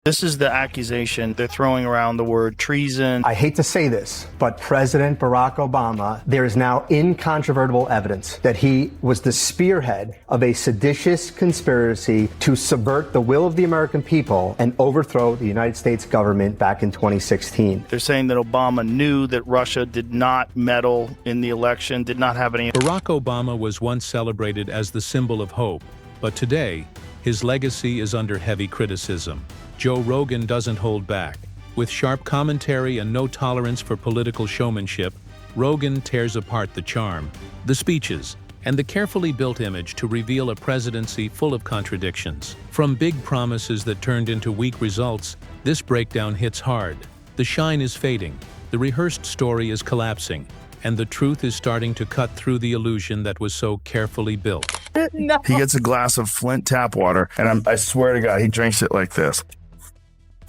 This is the accusation. They're throwing around the word treason. I hate to say this, but President Barack Obama, there is now incontrovertible evidence that he was the spearhead of a seditious conspiracy to subvert the will of the American people and overthrow the United States government back in 2016. They're saying that Obama knew that Russia did not meddle in the election, did not have any. Barack Obama was once celebrated as the symbol of hope, but today, his legacy is under heavy criticism. Joe Rogan doesn't hold back. With sharp commentary and no tolerance for political showmanship, Rogan tears apart the charm, the speeches, and the carefully built image to reveal a presidency full of contradictions. From big promises that turned into weak results, this breakdown hits hard. The shine is fading, the rehearsed story is collapsing, and the truth is starting to cut through the illusion that was so carefully built. No. He gets a glass of Flint tap water, and I swear to God, he drinks it like this.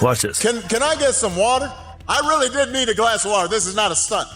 Watch this. Can I get some water? I really did need a glass of water. This is not a stunt.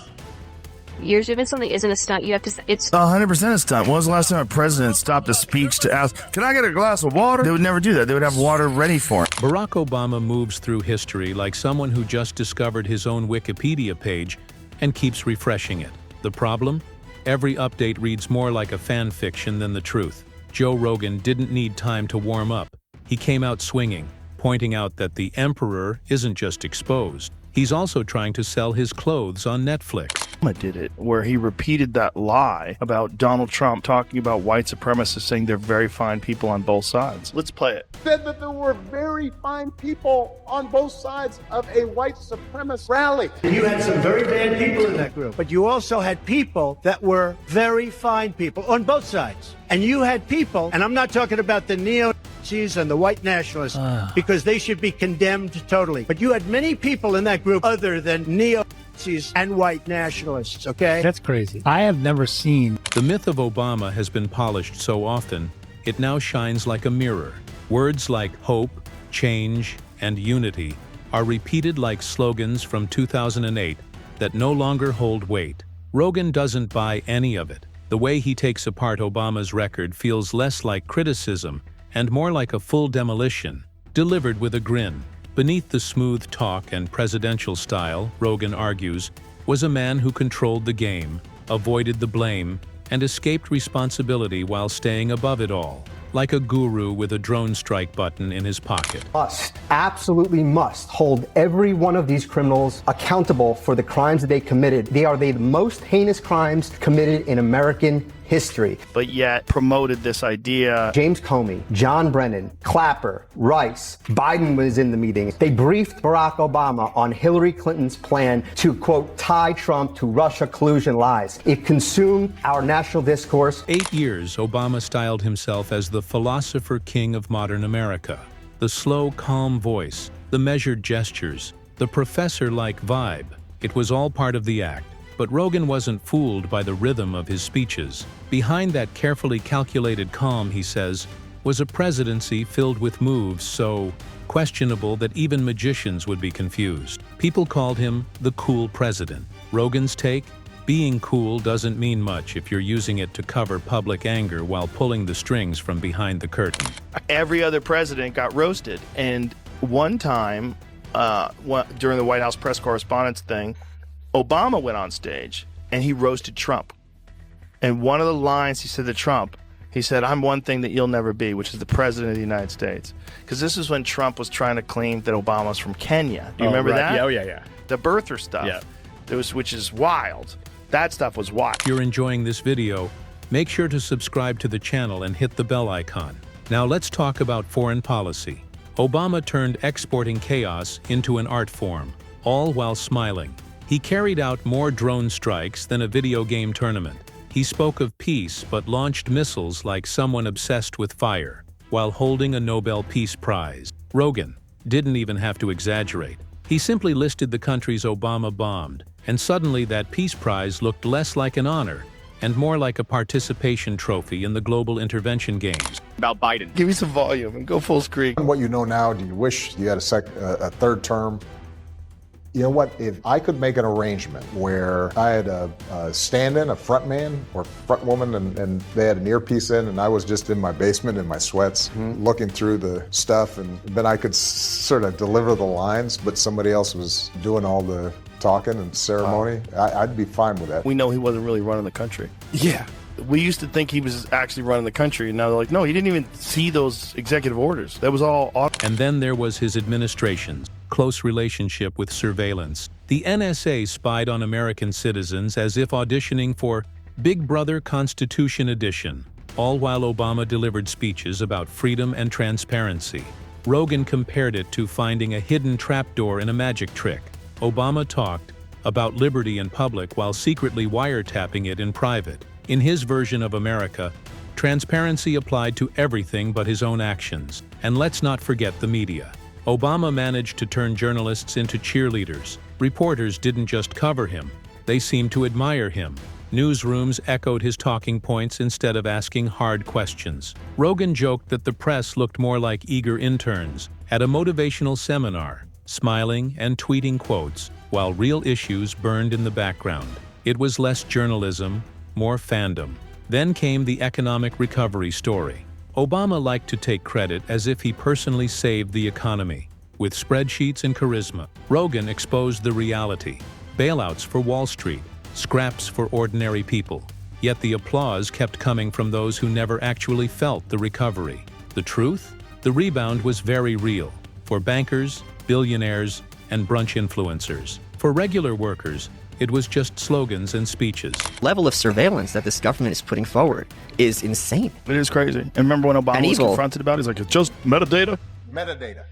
You're doing something isn't a stunt. You have to. It's 100% a stunt. When was the last time a president stopped a speech to ask, "Can I get a glass of water?" They would never do that. They would have water ready for him. Barack Obama moves through history like someone who just discovered his own Wikipedia page and keeps refreshing it. The problem? Every update reads more like a fan fiction than the truth. Joe Rogan didn't need time to warm up. He came out swinging, pointing out that the emperor isn't just exposed. He's also trying to sell his clothes on Netflix. Obama did it, where he repeated that lie about Donald Trump talking about white supremacists, saying they're very fine people on both sides. Let's play it. Said that there were very fine people on both sides of a white supremacist rally. You had some very bad people in that group, but you also had people that were very fine people on both sides. And you had people, and I'm not talking about the neo-Nazis and the white nationalists, because they should be condemned totally. But you had many people in that group other than neo-Nazis and white nationalists, okay? That's crazy. I have never seen. The myth of Obama has been polished so often, it now shines like a mirror. Words like hope, change, and unity are repeated like slogans from 2008 that no longer hold weight. Rogan doesn't buy any of it. The way he takes apart Obama's record feels less like criticism and more like a full demolition, delivered with a grin. Beneath the smooth talk and presidential style, Rogan argues, was a man who controlled the game, avoided the blame, and escaped responsibility while staying above it all, like a guru with a drone strike button in his pocket. Absolutely must hold every one of these criminals accountable for the crimes that they committed. They are the most heinous crimes committed in American history. But yet promoted this idea. James Comey, John Brennan, Clapper, Rice, Biden was in the meeting. They briefed Barack Obama on Hillary Clinton's plan to, quote, tie Trump to Russia collusion lies. It consumed our national discourse. 8 years, Obama styled himself as the philosopher king of modern America. The slow, calm voice, the measured gestures, the professor-like vibe. It was all part of the act. But Rogan wasn't fooled by the rhythm of his speeches. Behind that carefully calculated calm, he says, was a presidency filled with moves so questionable that even magicians would be confused. People called him the cool president. Rogan's take? Being cool doesn't mean much if you're using it to cover public anger while pulling the strings from behind the curtain. Every other president got roasted. And one time, during the White House press correspondence thing, Obama went on stage and he roasted Trump. And one of the lines he said to Trump, he said, "I'm one thing that you'll never be, which is the president of the United States." Because this is when Trump was trying to claim that Obama was from Kenya. Do you remember that? Yeah, yeah. The birther stuff. Yeah. Which is wild. That stuff was wild. If you're enjoying this video, make sure to subscribe to the channel and hit the bell icon. Now let's talk about foreign policy. Obama turned exporting chaos into an art form, all while smiling. He carried out more drone strikes than a video game tournament. He spoke of peace but launched missiles like someone obsessed with fire, while holding a Nobel Peace Prize. Rogan didn't even have to exaggerate. He simply listed the countries Obama bombed, and suddenly that Peace Prize looked less like an honor and more like a participation trophy in the global intervention games. About Biden. Give me some volume and go full screen. What you know now, do you wish you had a third term? You know what, if I could make an arrangement where I had a stand-in, a front man or front woman, and they had an earpiece in, and I was just in my basement in my sweats looking through the stuff, and then I could sort of deliver the lines, but somebody else was doing all the talking and ceremony, I'd be fine with that. We know he wasn't really running the country. Yeah. We used to think he was actually running the country, and now they're like, no, he didn't even see those executive orders. That was all And then there was his administration's close relationship with surveillance. The NSA spied on American citizens as if auditioning for Big Brother Constitution Edition, all while Obama delivered speeches about freedom and transparency. Rogan compared it to finding a hidden trapdoor in a magic trick. Obama talked about liberty in public while secretly wiretapping it in private. In his version of America, transparency applied to everything but his own actions. And let's not forget the media. Obama managed to turn journalists into cheerleaders. Reporters didn't just cover him, they seemed to admire him. Newsrooms echoed his talking points instead of asking hard questions. Rogan joked that the press looked more like eager interns at a motivational seminar, smiling and tweeting quotes, while real issues burned in the background. It was less journalism, more fandom. Then came the economic recovery story. Obama liked to take credit as if he personally saved the economy. With spreadsheets and charisma, Rogan exposed the reality. Bailouts for Wall Street, scraps for ordinary people. Yet the applause kept coming from those who never actually felt the recovery. The truth? The rebound was very real. For bankers, billionaires, and brunch influencers. For regular workers, it was just slogans and speeches. Level of surveillance that this government is putting forward is insane. It is crazy. And remember when Obama was confronted about it? He's like, it's just metadata. Metadata.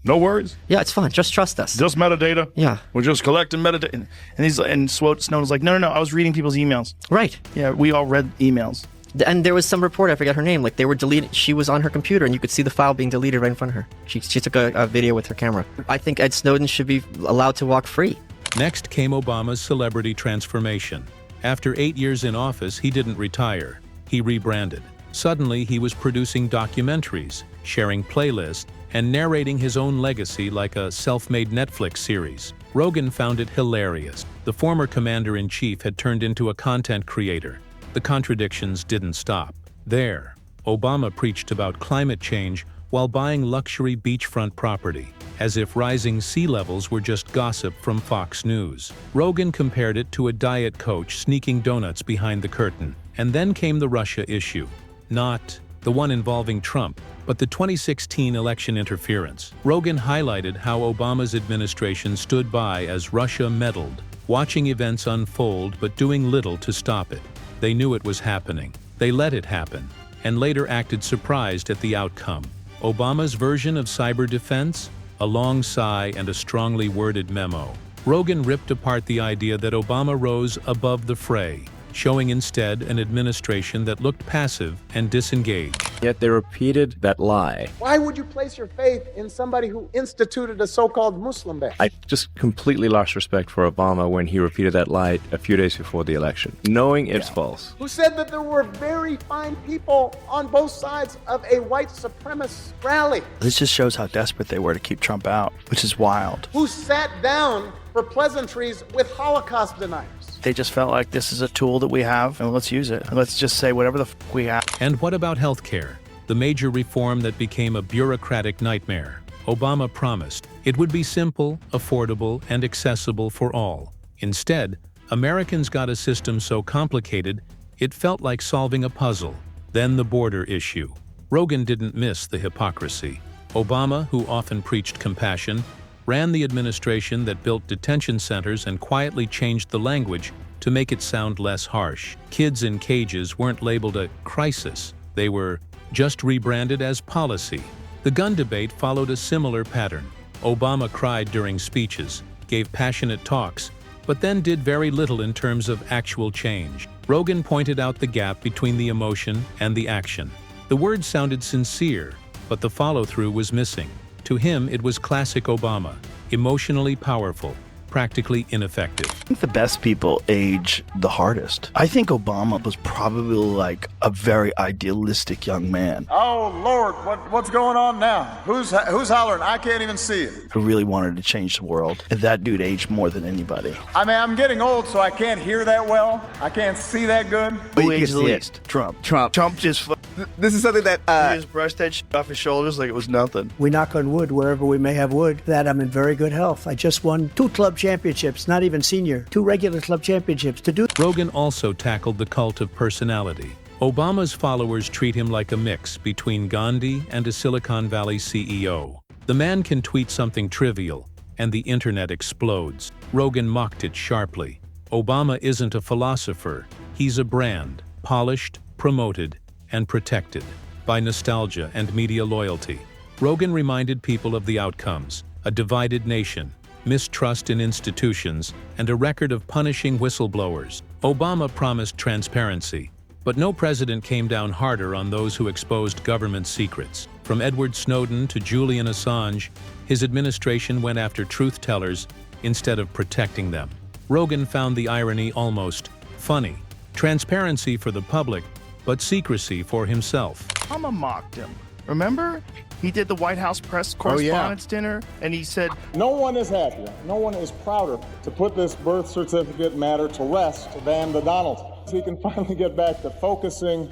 No worries. Yeah, it's fine. Just trust us. Just metadata. Yeah. We're just collecting metadata. And Snowden's like, no, I was reading people's emails. Right. Yeah, we all read emails. And there was some reporter, I forget her name, like they were deleted. She was on her computer and you could see the file being deleted right in front of her. She took a video with her camera. I think Ed Snowden should be allowed to walk free. Next came Obama's celebrity transformation. After 8 years in office, he didn't retire. He rebranded. Suddenly, he was producing documentaries, sharing playlists, and narrating his own legacy like a self-made Netflix series. Rogan found it hilarious. The former commander-in-chief had turned into a content creator. The contradictions didn't stop. There, Obama preached about climate change while buying luxury beachfront property, as if rising sea levels were just gossip from Fox News. Rogan compared it to a diet coach sneaking donuts behind the curtain. And then came the Russia issue. Not the one involving Trump, but the 2016 election interference. Rogan highlighted how Obama's administration stood by as Russia meddled, watching events unfold but doing little to stop it. They knew it was happening. They let it happen, and later acted surprised at the outcome. Obama's version of cyber defense? A long sigh and a strongly worded memo. Rogan ripped apart the idea that Obama rose above the fray, showing instead an administration that looked passive and disengaged. Yet they repeated that lie. Why would you place your faith in somebody who instituted a so-called Muslim ban? I just completely lost respect for Obama when he repeated that lie a few days before the election, knowing it's false. Who said that there were very fine people on both sides of a white supremacist rally? This just shows how desperate they were to keep Trump out, which is wild. Who sat down for pleasantries with Holocaust deniers? They just felt like this is a tool that we have, and let's use it. Let's just say whatever the we have. And what about healthcare? The major reform that became a bureaucratic nightmare. Obama promised it would be simple, affordable, and accessible for all. Instead, Americans got a system so complicated, it felt like solving a puzzle. Then the border issue. Rogan didn't miss the hypocrisy. Obama, who often preached compassion, ran the administration that built detention centers and quietly changed the language to make it sound less harsh. Kids in cages weren't labeled a crisis. They were just rebranded as policy. The gun debate followed a similar pattern. Obama cried during speeches, gave passionate talks, but then did very little in terms of actual change. Rogan pointed out the gap between the emotion and the action. The words sounded sincere, but the follow-through was missing. To him, it was classic Obama, emotionally powerful, practically ineffective. I think the best people age the hardest. I think Obama was probably like a very idealistic young man Oh, Lord, what's going on now? Who's hollering? I can't even see it. who really wanted to change the world. And that dude aged more than anybody. I mean, I'm getting old, so I can't hear that well. I can't see that good. Who aged the least? Trump. Trump just This is something that he just brushed that shit off his shoulders like it was nothing. We knock on wood wherever we may have wood, that I'm in very good health. I just won 2 club championships, not even senior, 2 regular club championships. Rogan also tackled the cult of personality. Obama's followers treat him like a mix between Gandhi and a Silicon Valley CEO. The man can tweet something trivial, and the internet explodes. Rogan mocked it sharply. Obama isn't a philosopher. He's a brand, polished, promoted, and protected by nostalgia and media loyalty. Rogan reminded people of the outcomes: a divided nation, mistrust in institutions, and a record of punishing whistleblowers. Obama promised transparency, but no president came down harder on those who exposed government secrets. From Edward Snowden to Julian Assange, his administration went after truth-tellers instead of protecting them. Rogan found the irony almost funny. Transparency for the public, but secrecy for himself. Obama mocked him. Remember? He did the White House press correspondence dinner, and he said, No one is happier, no one is prouder to put this birth certificate matter to rest than the Donald. So he can finally get back to focusing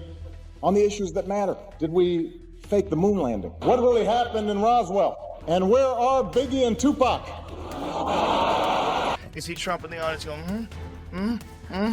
on the issues that matter. Did we fake the moon landing? What really happened in Roswell? And where are Biggie and Tupac? You see Trump in the audience going,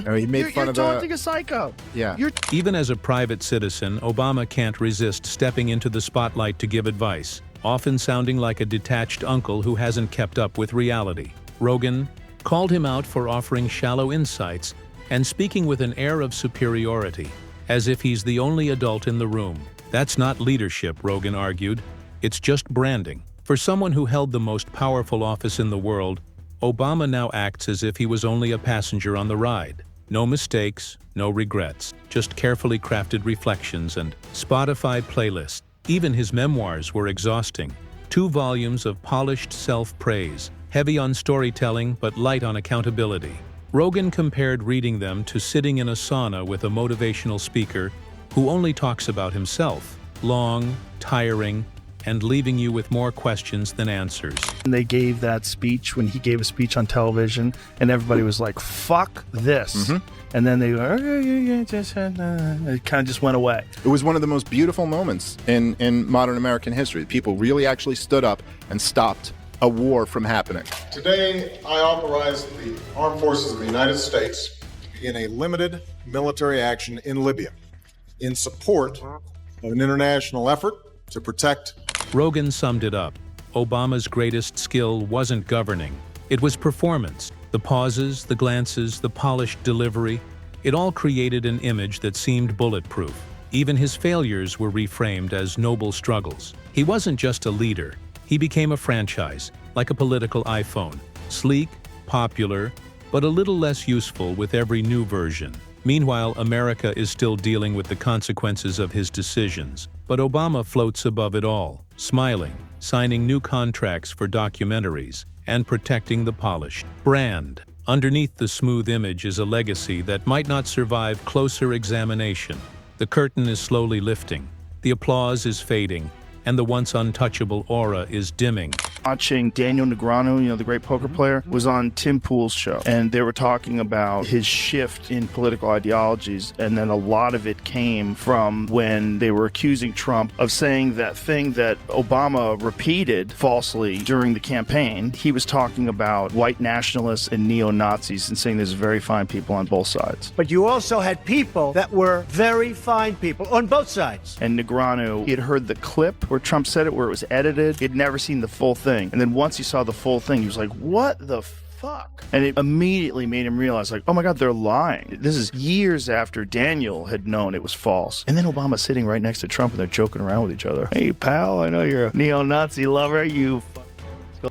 Oh, he made fun you're of taunting a psycho. Yeah. Even as a private citizen, Obama can't resist stepping into the spotlight to give advice, often sounding like a detached uncle who hasn't kept up with reality. Rogan called him out for offering shallow insights and speaking with an air of superiority, as if he's the only adult in the room. That's not leadership, Rogan argued. It's just branding. For someone who held the most powerful office in the world, Obama now acts as if he was only a passenger on the ride. No mistakes, no regrets, just carefully crafted reflections and Spotify playlists. Even his memoirs were exhausting. 2 volumes of polished self-praise, heavy on storytelling but light on accountability. Rogan compared reading them to sitting in a sauna with a motivational speaker who only talks about himself, long, tiring, and leaving you with more questions than answers. And they gave that speech when he gave a speech on television, and everybody was like, fuck this. And then they go, it kind of just went away. It was one of the most beautiful moments in modern American history. People really actually stood up and stopped a war from happening. Today, I authorize the Armed Forces of the United States to begin a limited military action in Libya in support of an international effort to protect. Rogan summed it up. Obama's greatest skill wasn't governing. It was performance. The pauses, the glances, the polished delivery. It all created an image that seemed bulletproof. Even his failures were reframed as noble struggles. He wasn't just a leader. He became a franchise, like a political iPhone. Sleek, popular, but a little less useful with every new version. Meanwhile, America is still dealing with the consequences of his decisions. But Obama floats above it all, smiling, signing new contracts for documentaries, and protecting the polished brand. Underneath the smooth image is a legacy that might not survive closer examination. The curtain is slowly lifting, the applause is fading, and the once untouchable aura is dimming. Watching Daniel Negreanu, the great poker player, was on Tim Pool's show, and they were talking about his shift in political ideologies, and then a lot of it came from when they were accusing Trump of saying that thing that Obama repeated falsely during the campaign. He was talking about white nationalists and neo-Nazis and saying there's very fine people on both sides. But you also had people that were very fine people on both sides. And Negreanu, he had heard the clip where Trump said it, where it was edited. He'd never seen the full thing. And then once he saw the full thing, he was like, what the fuck? And it immediately made him realize, like, oh my God, they're lying. This is years after Daniel had known it was false. And then Obama's sitting right next to Trump and they're joking around with each other. Hey, pal, I know you're a neo-Nazi lover. You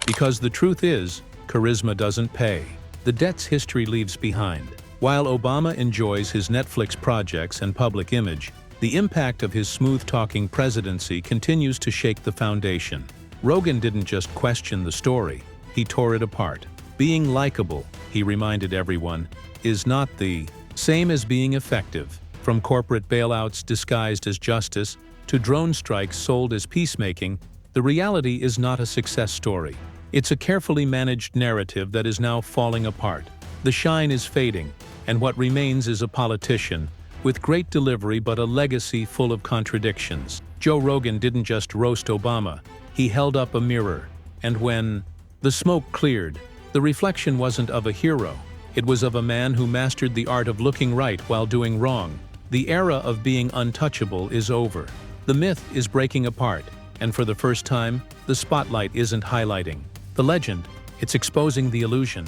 Because the truth is, charisma doesn't pay. The debts history leaves behind. While Obama enjoys his Netflix projects and public image, the impact of his smooth-talking presidency continues to shake the foundation. Rogan didn't just question the story, he tore it apart. Being likable, he reminded everyone, is not the same as being effective. From corporate bailouts disguised as justice to drone strikes sold as peacemaking, the reality is not a success story. It's a carefully managed narrative that is now falling apart. The shine is fading, and what remains is a politician with great delivery but a legacy full of contradictions. Joe Rogan didn't just roast Obama, he held up a mirror. And when the smoke cleared, the reflection wasn't of a hero. It was of a man who mastered the art of looking right while doing wrong. The era of being untouchable is over. The myth is breaking apart, and for the first time, the spotlight isn't highlighting the legend, it's exposing the illusion.